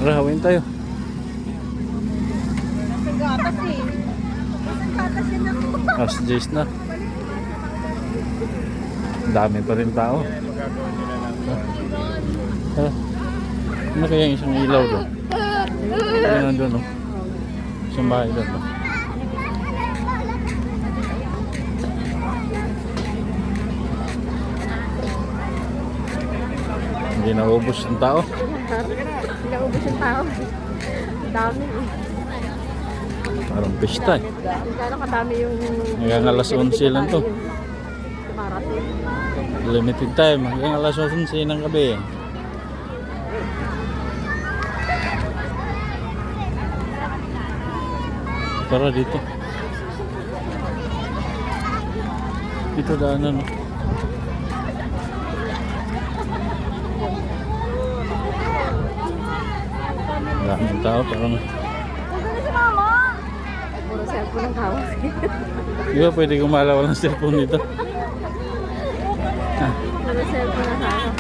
Rahawin tayo. Ang gatas eh. Ang gatas yun ako. As Jace na. Dami pa rin tao. Ano kaya yung isang ilaw doon? Yan nandun, no? Isang bahay doon, no? Hindi naubos yung tao. Naubos yung tao. Ang dami eh. Parang pista eh. Gano'n kadami yung... Hanggang alas 11 lang to. Marating. Limited time. Hanggang alas 11 ng gabi. Tara dito. Dito daanan, no? Daming tao, parang... Ang si mama! Puro cellphone ang kawas. Di ba pwede gumalaw ng cellphone dito? Puro cellphone ang kawas.